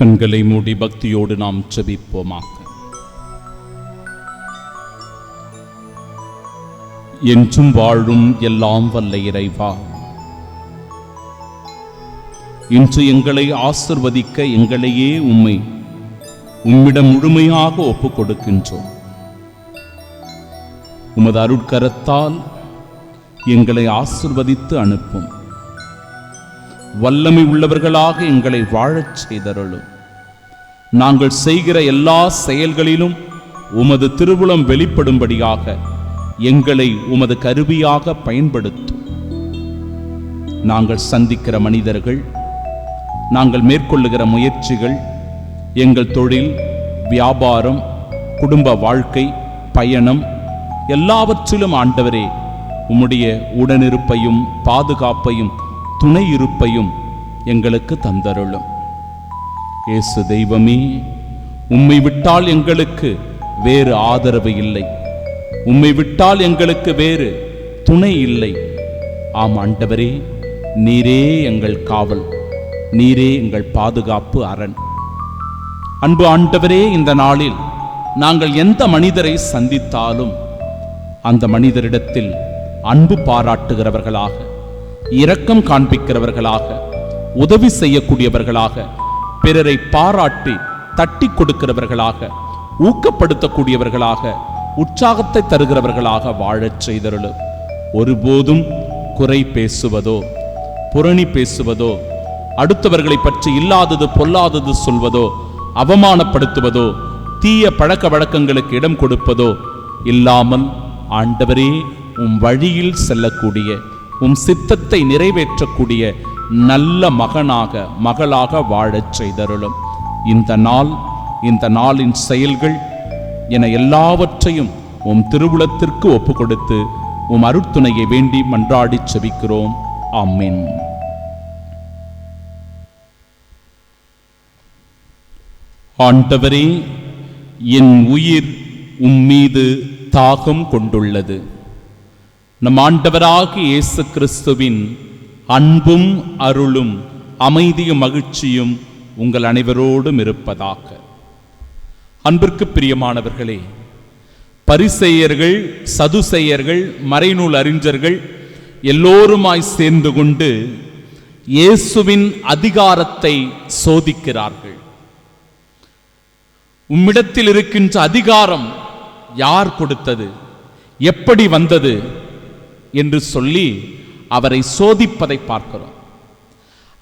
கண்களை மூடி பக்தியோடு நாம் ஜெபிப்போமாக. என்றும் வாழும் எல்லாம் வல்ல இறைவா, இன்று எங்களை ஆசிர்வதிக்க எங்களையே உம்மிடம் முழுமையாக ஒப்புக் கொடுக்கின்றோம். உமது அருட்கரத்தால் எங்களை ஆசிர்வதித்து அனுப்பும். வல்லமை உள்ளவர்களாக எங்களை வாழச் செய்தருளும். நாங்கள் செய்கிற எல்லா செயல்களிலும் உமது திருவுளம் வெளிப்படும்படியாக எங்களை உமது கருவியாக பயன்படுத்தும். நாங்கள் சந்திக்கிற மனிதர்கள், நாங்கள் மேற்கொள்ளுகிற முயற்சிகள், எங்கள் தொழில், வியாபாரம், குடும்ப வாழ்க்கை, பயணம் எல்லாவற்றிலும் ஆண்டவரே உம்முடைய உடனிருப்பையும் பாதுகாப்பையும் துணை இருப்பையும் எங்களுக்கு தந்தருளும். இயேசு தெய்வமே, உம்மை விட்டால் எங்களுக்கு வேறு ஆதரவு இல்லை, உம்மை விட்டால் எங்களுக்கு வேறு துணை இல்லை. ஆம் ஆண்டவரே, நீரே எங்கள் காவல், நீரே எங்கள் பாதுகாப்பு அரண். அன்பு ஆண்டவரே, இந்த நாளில் நாங்கள் எந்த மனிதரை சந்தித்தாலும் அந்த மனிதரிடத்தில் அன்பு பாராட்டுகிறவர்களாக, இரக்கம் காண்பிக்கிறவர்களாக, உதவி செய்யக்கூடியவர்களாக, பிறரை பாராட்டி தட்டி கொடுக்கிறவர்களாக, ஊக்கப்படுத்தக்கூடியவர்களாக, உற்சாகத்தை தருகிறவர்களாக வாழச் செய்தருளும். ஒருபோதும் குறை பேசுவதோ, புரணி பேசுவதோ, அடுத்தவர்களை பற்றி இல்லாதது பொல்லாதது சொல்வதோ, அவமானப்படுத்துவதோ, தீய பழக்க வழக்கங்களுக்கு இடம் கொடுப்பதோ இல்லாமல் ஆண்டவரே உம் வழியில் செல்லக்கூடிய, உம் சித்தத்தை நிறைவேற்றக்கூடிய நல்ல மகனாக மகளாக வாழச் செய்தருளும். இந்த நாளின் செயல்கள் என எல்லாவற்றையும் உம் திருவுளத்திற்கு ஒப்பு கொடுத்து உம் அருட்துணையை வேண்டி மன்றாடி செபிக்கிறோம். ஆமென். ஆண்டவரே, என் உயிர் உம்மீது தாகம் கொண்டுள்ளது. நம் ஆண்டவராகிய இயேசு கிறிஸ்துவின் அன்பும் அருளும் அமைதியும் மகிழ்ச்சியும் உங்கள் அனைவரோடும் இருப்பதாக. அன்பிற்கு பிரியமானவர்களே, பரிசேயர்கள், சதுசேயர்கள், மறைநூல் அறிஞர்கள் எல்லோருமாய் சேர்ந்து கொண்டு இயேசுவின் அதிகாரத்தை சோதிக்கிறார்கள். உம்மிடத்தில் இருக்கின்ற அதிகாரம் யார் கொடுத்தது, எப்படி வந்தது என்று சொல்லி அவரை சோதிப்பதை பார்க்கிறோம்.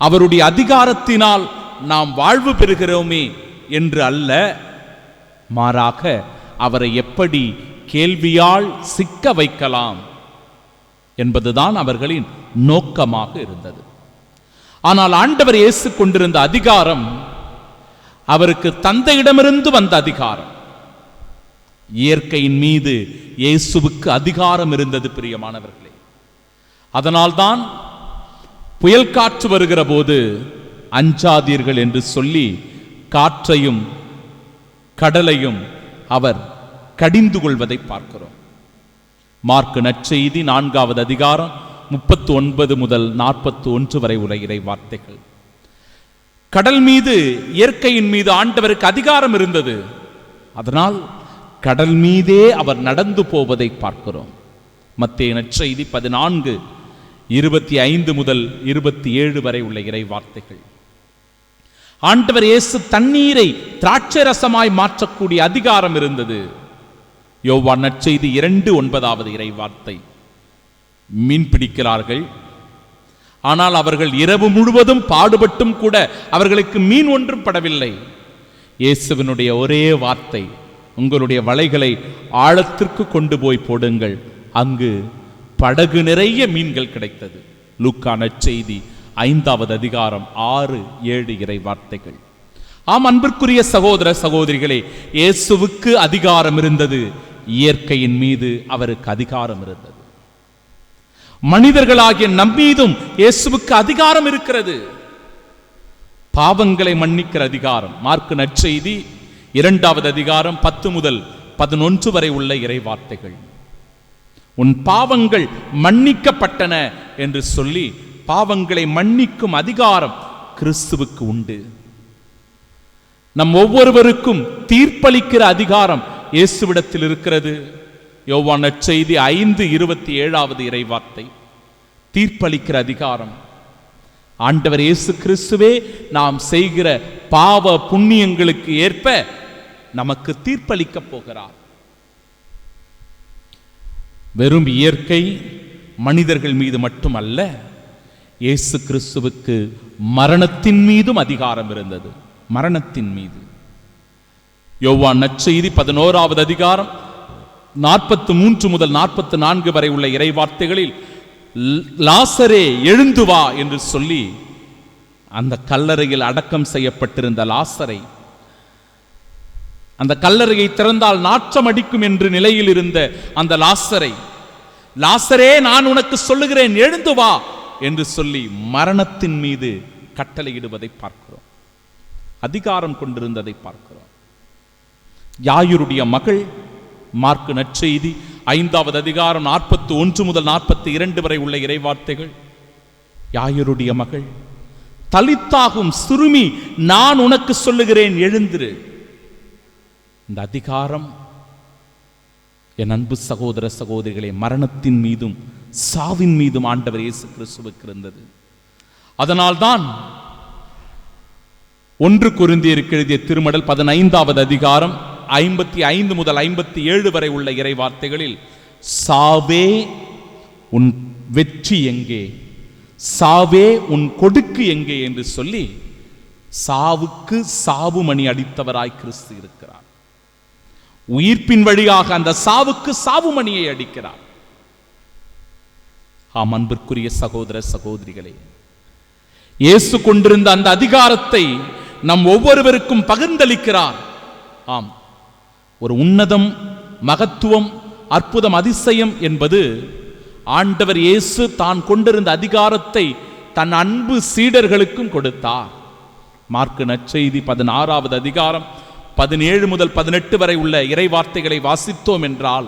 அவருடைய அதிகாரத்தினால் நாம் வாழ்வு பெறுகிறோமே என்று அல்ல, மாறாக அவரை எப்படி கேள்வியால் சிக்க வைக்கலாம் என்பதுதான் அவர்களின் நோக்கமாக இருந்தது. ஆனால் ஆண்டவர் இயேசு கொண்டிருந்த அதிகாரம் அவருக்கு தந்தையிடமிருந்து வந்த அதிகாரம். இயற்கையின் மீது இயேசுவுக்கு அதிகாரம் இருந்தது. பிரியமானவர்களே, அதனால்தான் புயல் காற்று வருகிற போது அஞ்சாதீர்கள் என்று சொல்லி காற்றையும் கடலையும் அவர் கடிந்து கொள்வதை பார்க்கிறோம். மார்க்கு நற்செய்தி 4வது அதிகாரம் 39 முதல் 41 வரை உள்ள இறை வார்த்தைகள். கடல் மீது, இயற்கையின் மீது ஆண்டவருக்கு அதிகாரம் இருந்தது. அதனால் கடல் மீதே அவர் நடந்து போவதை பார்க்கிறோம். மத்தேயு நற்செய்தி 14:25 முதல் 27 வரை உள்ள இறை வார்த்தைகள். ஆண்டவர் இயேசு தண்ணீரை திராட்சை ரசமாய் மாற்றக்கூடிய அதிகாரம் இருந்தது. யோவான் நற்செய்தி 2:9 இறை வார்த்தை. மீன் பிடிக்கிறார்கள், ஆனால் அவர்கள் இரவு முழுவதும் பாடுபட்டும் கூட அவர்களுக்கு மீன் ஒன்றும் படவில்லை. இயேசுவினுடைய ஒரே வார்த்தை, உங்களுடைய வலைகளை ஆழத்திற்கு கொண்டு போய் போடுங்கள். அங்கு படகு நிறைய மீன்கள் கிடைத்தது. லூக்கா நற்செய்தி 5வது அதிகாரம் 6-7 இறை வார்த்தைகள். ஆம், அன்பிற்குரிய சகோதர சகோதரிகளே, இயேசுவுக்கு அதிகாரம் இருந்தது. இயற்கையின் மீது அவருக்கு அதிகாரம் இருந்தது. மனிதர்களாகிய நம்மீதும் இயேசுவுக்கு அதிகாரம் இருக்கிறது. பாவங்களை மன்னிக்கிற அதிகாரம். மார்க்கு நற்செய்தி 2வது அதிகாரம் 10 முதல் 11 வரை உள்ள இறை வார்த்தைகள். உன் பாவங்கள் மன்னிக்கப்பட்டன என்று சொல்லி பாவங்களை மன்னிக்கும் அதிகாரம் கிறிஸ்துவுக்கு உண்டு. நம் ஒவ்வொருவருக்கும் தீர்ப்பளிக்கிற அதிகாரம் இயேசுவிடத்தில் இருக்கிறது. யோவான் நற்செய்தி 5:27 இறைவார்த்தை. தீர்ப்பளிக்கிற அதிகாரம் ஆண்டவர் இயேசு கிறிஸ்துவே நாம் செய்கிற பாவ புண்ணியங்களுக்கு ஏற்ப நமக்கு தீர்ப்பளிக்க போகிறார். வெறும் இயற்கை மனிதர்கள் மீது மட்டுமல்ல, இயேசு கிறிஸ்துவுக்கு மரணத்தின் மீதும் அதிகாரம் இருந்தது. மரணத்தின் மீது யோவான் நற்செய்தி 11வது அதிகாரம் 43 முதல் 44 வரை உள்ள இறைவார்த்தைகளில் லாசரே எழுந்து வா என்று சொல்லி அந்த கல்லறையில் அடக்கம் செய்யப்பட்டிருந்த லாசரை, அந்த கல்லறையை திறந்தால் நாற்றம் அடிக்கும் என்று நிலையில் இருந்த அந்த லாசரை, லாசரே நான் உனக்கு சொல்லுகிறேன் எழுந்து வா என்று சொல்லி மரணத்தின் மீது கட்டளையிடுவதை பார்க்கிறோம். அதிகாரம் கொண்டிருந்ததை பார்க்கிறோம். யாயிருடைய மகள், மார்க்கு நற்செய்தி 5வது அதிகாரம் 41 முதல் 42 வரை உள்ள இறைவார்த்தைகள். யாயிருடைய மகள், தலித்தாகும் சிறுமி நான் உனக்கு சொல்லுகிறேன் எழுந்திரு. இந்த அதிகாரம் என் அன்பு சகோதர சகோதரிகளே, மரணத்தின் மீதும் சாவின் மீதும் ஆண்டவர் இயேசு கிறிஸ்துவுக்கு இருந்தது. அதனால்தான் 1 கொரிந்தியருக்கு எழுதிய திருமடல் 15வது அதிகாரம் 55 முதல் 57 வரை உள்ள இறைவார்த்தைகளில் சாவே உன் வெற்றி எங்கே, சாவே உன் கொடுக்கு எங்கே என்று சொல்லி சாவுக்கு சாவு மணி அடித்தவராய் கிறிஸ்து இருக்கிறார். உயிர்ப்பின் வழியாக அந்த சாவுக்கு சாவு மணியை அடிக்கிறார். ஆம் அன்பிற்குரிய சகோதர சகோதரிகளே, இயேசு கொண்டிருந்த அந்த அதிகாரத்தை நம் ஒவ்வொருவருக்கும் பகிர்ந்தளிக்கிறார். ஆம், ஒரு உன்னதம், மகத்துவம், அற்புதம், அதிசயம் என்பது ஆண்டவர் இயேசு தான் கொண்டிருந்த அதிகாரத்தை தன் அன்பு சீடர்களுக்கும் கொடுத்தார். மார்க்கு நற்செய்தி 16வது அதிகாரம் 17 முதல் 18 வரை உள்ள இறைவார்த்தைகளை வாசித்தோம் என்றால்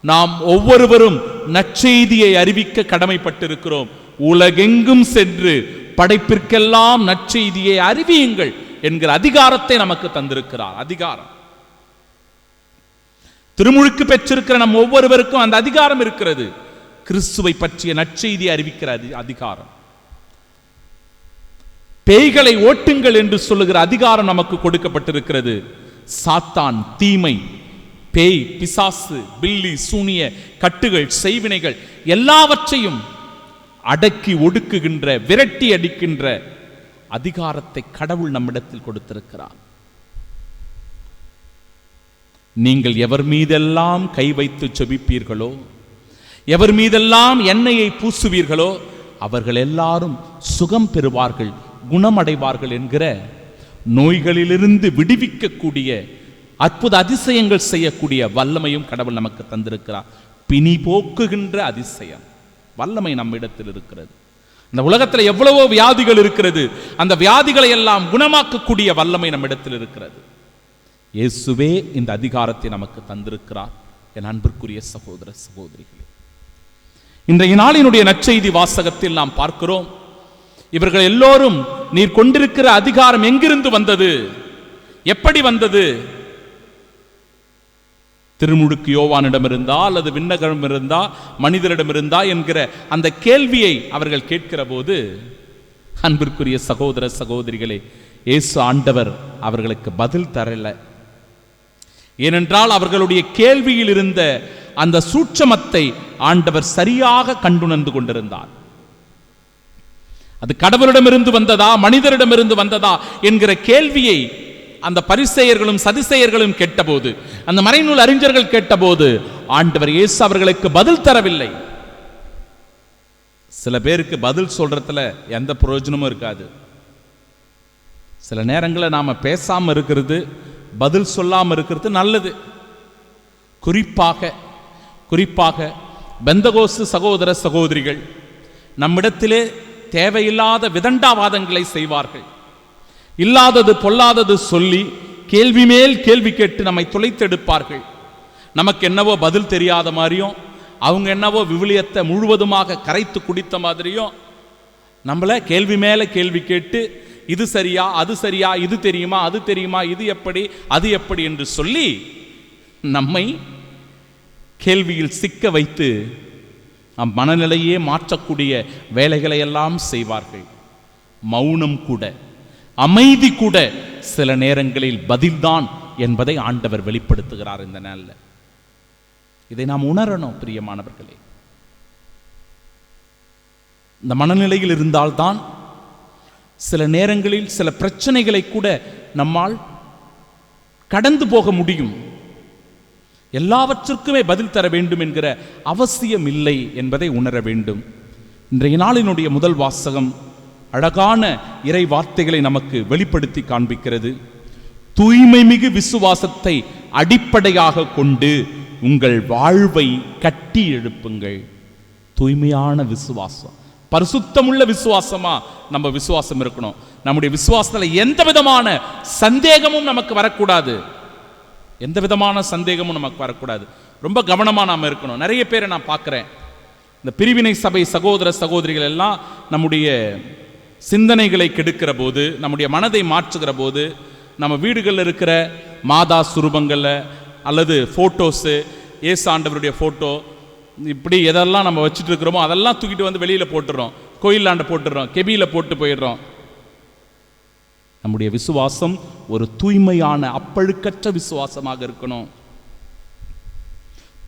நாம் ஒவ்வொருவரும் நற்செய்தியை அறிவிக்க கடமைப்பட்டிருக்கிறோம். உலகெங்கும் சென்று படைப்பிற்கெல்லாம் நற்செய்தியை அறிவியுங்கள் என்கிற அதிகாரத்தை நமக்கு தந்திருக்கிறார். அதிகாரம் திருமுழுக்கு பெற்றிருக்கிற நம் ஒவ்வொருவருக்கும் அந்த அதிகாரம் இருக்கிறது. கிறிஸ்துவை பற்றிய நற்செய்தியை அறிவிக்கிற அதிகாரம். பேய்களை ஓட்டுங்கள் என்று சொல்லுகிற அதிகாரம் நமக்கு கொடுக்கப்பட்டிருக்கிறது. சாத்தான், தீமை, பேய், பிசாசு, பில்லி, சூனிய கட்டுகள், செய்வினைகள் எல்லாவற்றையும் அடக்கி ஒடுக்குகின்ற, விரட்டி அடிக்கின்ற அதிகாரத்தை கடவுள் நம்மிடத்தில் கொடுத்திருக்கிறார். நீங்கள் எவர் மீதெல்லாம் கை வைத்து ஜெபிப்பீர்களோ, எவர் மீதெல்லாம் எண்ணெயை பூசுவீர்களோ அவர்கள் எல்லாரும் சுகம் பெறுவார்கள், குணமடைவார்கள் என்கிற நோய்களிலிருந்து விடுவிக்கக்கூடிய அற்புத அதிசயங்கள் செய்யக்கூடிய வல்லமையும் கடவுள் நமக்கு தந்திருக்கிறார். பிணி போக்குகின்ற அதிசயம், வல்லமை நம்மிடத்தில் இருக்கிறது. இந்த உலகத்தில் எவ்வளவோ வியாதிகள் இருக்கிறது, அந்த வியாதிகளை எல்லாம் குணமாக்கக்கூடிய வல்லமை நம்மிடத்தில் இருக்கிறது. இயேசுவே இந்த அதிகாரத்தை நமக்கு தந்திருக்கிறார். என் அன்பிற்குரிய சகோதர சகோதரிகளே, இன்றைய நாளினுடைய நற்செய்தி வாசகத்தில் நாம் பார்க்கிறோம், இவர்கள் எல்லோரும் நீர் கொண்டிருக்கிற அதிகாரம் எங்கிருந்து வந்தது, எப்படி வந்தது? திருமுழுக்கு யோவானிடம் இருந்தா அல்லது விண்ணகம் இருந்தா மனிதரிடம் இருந்தா என்கிற அந்த கேள்வியை அவர்கள் கேட்கிற போது, அன்பிற்குரிய சகோதர சகோதரிகளே, இயேசு ஆண்டவர் அவர்களுக்கு பதில் தரல. ஏனென்றால் அவர்களுடைய கேள்வியில் இருந்த அந்த சூட்சமத்தை ஆண்டவர் சரியாக கண்டுணர்ந்து கொண்டிருந்தார். அது கடவுளிடமிருந்து வந்ததா மனிதரிடமிருந்து வந்ததா என்கிற கேள்வியை அந்த பரிசேயர்களும் சதுசேயர்களும் கேட்டபோது, அந்த மறைநூல் அறிஞர்கள் கேட்டபோது ஆண்டவர் இயேசு அவர்களுக்கு பதில் தரவில்லை. சில பேருக்கு பதில் சொல்றதுல எந்த பிரயோஜனமும் இருக்காது. சில நேரங்களில் நாம பேசாம இருக்கிறது, பதில் சொல்லாம இருக்கிறது நல்லது. குறிப்பாக பெந்தகோஸ்து சகோதர சகோதரிகள் நம்மிடத்திலே தேவையில்லாத விதண்டாவாதங்களை செய்வார்கள். இல்லாதது பொல்லாதது சொல்லி கேள்வி மேல் கேள்வி கேட்டு நம்மை துளைத்தெடுப்பார்கள். நமக்கு என்னவோ பதில் தெரியாத மாதிரியும், அவங்க என்னவோ விவிலியத்தை முழுவதுமாக கரைத்து குடித்த மாதிரியும் நம்மள கேள்வி மேல கேள்வி கேட்டு இது சரியா, அது சரியா, இது தெரியுமா, அது தெரியுமா, இது எப்படி, அது எப்படி என்று சொல்லி நம்மை கேள்வியில் சிக்க வைத்து மனநிலையே மாற்றக்கூடிய வேலைகளை எல்லாம் செய்வார்கள். மௌனம் கூட, அமைதி கூட சில நேரங்களில் பதில்தான் என்பதை ஆண்டவர் வெளிப்படுத்துகிறார் இந்த நாளில். இதை நாம் உணரணும் பிரியமானவர்களே. இந்த மனநிலையில் இருந்தால்தான் சில நேரங்களில் சில பிரச்சனைகளை கூட நம்மால் கடந்து போக முடியும். எல்லாவற்றிற்குமே பதில் தர வேண்டும் என்கிற அவசியம் இல்லை என்பதை உணர வேண்டும். இன்றைய நாளினுடைய முதல் வாசகம் அழகான இறை வார்த்தைகளை நமக்கு வெளிப்படுத்தி காண்பிக்கிறது. தூய்மை மிகு விசுவாசத்தை அடிப்படையாக கொண்டு உங்கள் வாழ்வை கட்டி எழுப்புங்கள். தூய்மையான விசுவாசம், பரிசுத்தமுள்ள விசுவாசமா நம்ம விசுவாசம் இருக்கணும். நம்முடைய விசுவாசத்தில் எந்த விதமான சந்தேகமும் நமக்கு வரக்கூடாது. எந்த விதமான சந்தேகமும் நமக்கு வரக்கூடாது. ரொம்ப கவனமா நாம இருக்கணும். நிறைய பேரை நான் பார்க்கிறேன், இந்த பிரிவினை சபை சகோதர சகோதரிகள் எல்லாம் நம்முடைய சிந்தனைகளை கெடுக்கிற போது, நம்முடைய மனதை மாற்றுகிற போது, நம்ம வீடுகளில் இருக்கிற மாதா சுரூபங்களில் அல்லது ஃபோட்டோஸு, ஏசு ஆண்டவருடைய ஃபோட்டோ, இப்படி எதெல்லாம் நம்ம வச்சுட்டு இருக்கிறோமோ அதெல்லாம் தூக்கிட்டு வந்து வெளியில் போட்டுறோம், கோயிலாண்ட போட்டுடுறோம், கெபியில் போட்டு போயிடுறோம். நம்முடைய விசுவாசம் ஒரு தூய்மையான அப்பழுக்கற்ற விசுவாசமாக இருக்கணும்.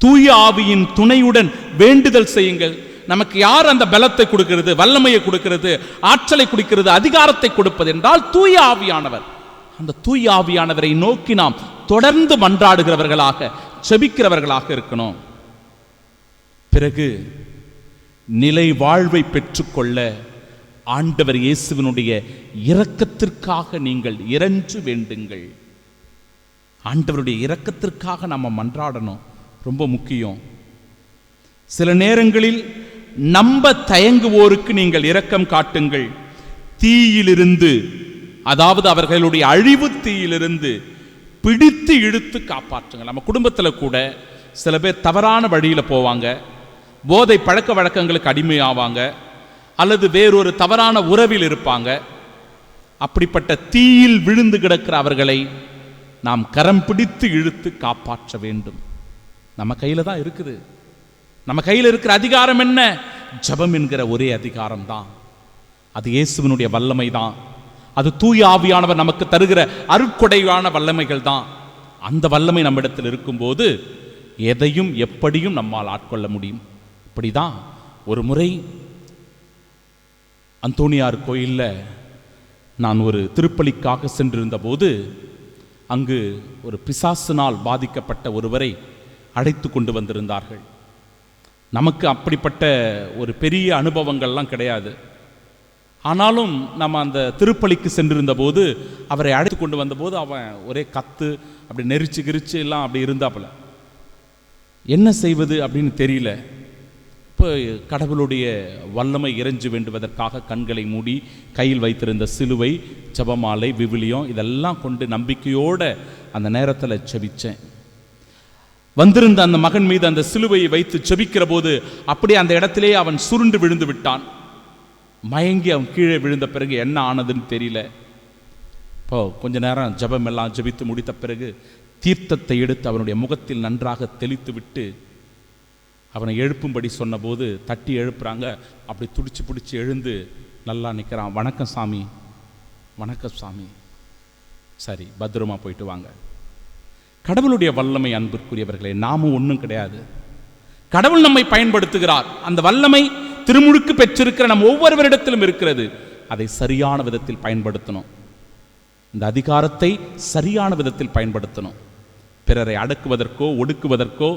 தூய ஆவியின் துணையுடன் வேண்டுதல் செய்யுங்கள். நமக்கு யார் அந்த பலத்தை கொடுக்கிறது, வல்லமையை கொடுக்கிறது, ஆற்றலை கொடுக்கிறது, அதிகாரத்தை கொடுப்பது என்றால் தூய ஆவியானவர். அந்த தூய ஆவியானவரை நோக்கி நாம் தொடர்ந்து மன்றாடுகிறவர்களாக, செபிக்கிறவர்களாக இருக்கணும். பிறகு நிலை வாழ்வை பெற்றுக்கொள்ள ஆண்டவர் இயேசுவினுடைய இரக்கத்திற்காக நீங்கள் இறைஞ்சு வேண்டுங்கள். ஆண்டவருடைய இரக்கத்திற்காக நம்ம மன்றாடணும், ரொம்ப முக்கியம். சில நேரங்களில் நம்ப தயங்குவோருக்கு நீங்கள் இரக்கம் காட்டுங்கள். தீயிலிருந்து, அதாவது அவர்களுடைய அழிவு தீயிலிருந்து பிடித்து இழுத்து காப்பாற்றுங்கள். நம்ம குடும்பத்தில் கூட சில பேர் தவறான வழியில் போவாங்க, போதை பழக்க வழக்கங்களுக்கு அடிமையாவாங்க, அல்லது வேறொரு தவறான உறவில் இருப்பாங்க. அப்படிப்பட்ட தீயில் விழுந்து கிடக்கிற அவர்களை நாம் கரம் பிடித்து இழுத்து காப்பாற்ற வேண்டும். நம்ம கையில் தான் இருக்குது. நம்ம கையில் இருக்கிற அதிகாரம் என்ன? ஜெபம் என்கிற ஒரே அதிகாரம் தான். அது இயேசுவினுடைய வல்லமை தான். அது தூய ஆவியானவர் நமக்கு தருகிற அருட்கொடையான வல்லமைகள் தான். அந்த வல்லமை நம்மிடத்தில் இருக்கும்போது எதையும் எப்படியும் நம்மால் ஆட்கொள்ள முடியும். இப்படிதான் ஒரு முறை அந்தோனியார் கோயிலில் நான் ஒரு திருப்பலிக்காக சென்றிருந்த போது அங்கு ஒரு பிசாசினால் பாதிக்கப்பட்ட ஒருவரை அழைத்து கொண்டு வந்திருந்தார்கள். நமக்கு அப்படிப்பட்ட ஒரு பெரிய அனுபவங்கள்லாம் கிடையாது. ஆனாலும் நம்ம அந்த திருப்பலிக்கு சென்றிருந்த போது அவரை அழைத்து கொண்டு வந்தபோது அவன் ஒரே கத்து, அப்படி நெரிச்சு கிரிச்சு எல்லாம் அப்படி இருந்தாப்புல. என்ன செய்வது அப்படின்னு தெரியல. இப்போ கடவுளுடைய வல்லமை இறைஞ்சு வேண்டுவதற்காக கண்களை மூடி கையில் வைத்திருந்த சிலுவை, ஜெபமாலை, விவிலியம் இதெல்லாம் கொண்டு நம்பிக்கையோடு அந்த நேரத்தில் செபிச்சேன். வந்திருந்த அந்த மகன் மீது அந்த சிலுவையை வைத்து செபிக்கிற போது அப்படியே அந்த இடத்திலே அவன் சுருண்டு விழுந்து விட்டான். மயங்கி அவன் கீழே விழுந்த பிறகு என்ன ஆனதுன்னு தெரியல. இப்போ கொஞ்ச நேரம் ஜெபம் எல்லாம் ஜெபித்து முடித்த பிறகு தீர்த்தத்தை எடுத்து அவனுடைய முகத்தில் நன்றாக தெளித்து விட்டு அவனை எழுப்பும்படி சொன்னபோது தட்டி எழுப்புறாங்க. அப்படி துடிச்சு பிடிச்சி எழுந்து நல்லா நிற்கிறான். வணக்கம் சாமி, வணக்கம் சாமி, சரி பத்திரமா போயிட்டு வாங்க. கடவுளுடைய வல்லமை அன்பிற்குரியவர்களே, நாமும் ஒன்றும் கிடையாது. கடவுள் நம்மை பயன்படுத்துகிறார். அந்த வல்லமை திருமுழுக்கு பெற்றிருக்கிற நம் ஒவ்வொருவரிடத்திலும் இருக்கிறது. அதை சரியான விதத்தில் பயன்படுத்தணும். இந்த அதிகாரத்தை சரியான விதத்தில் பயன்படுத்தணும். பிறரை அடக்குவதற்கோ ஒடுக்குவதற்கோ,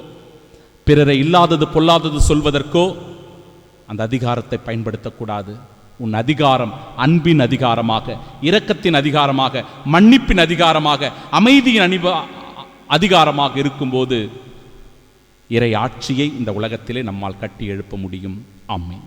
பிறரை இல்லாதது பொல்லாதது சொல்வதற்கோ அந்த அதிகாரத்தை பயன்படுத்தக்கூடாது. உன் அதிகாரம் அன்பின் அதிகாரமாக, இரக்கத்தின் அதிகாரமாக, மன்னிப்பின் அதிகாரமாக, அமைதியின் அதிகாரமாக இருக்கும்போது இறை ஆட்சியை இந்த உலகத்திலே நம்மால் கட்டி எழுப்ப முடியும். ஆமென்.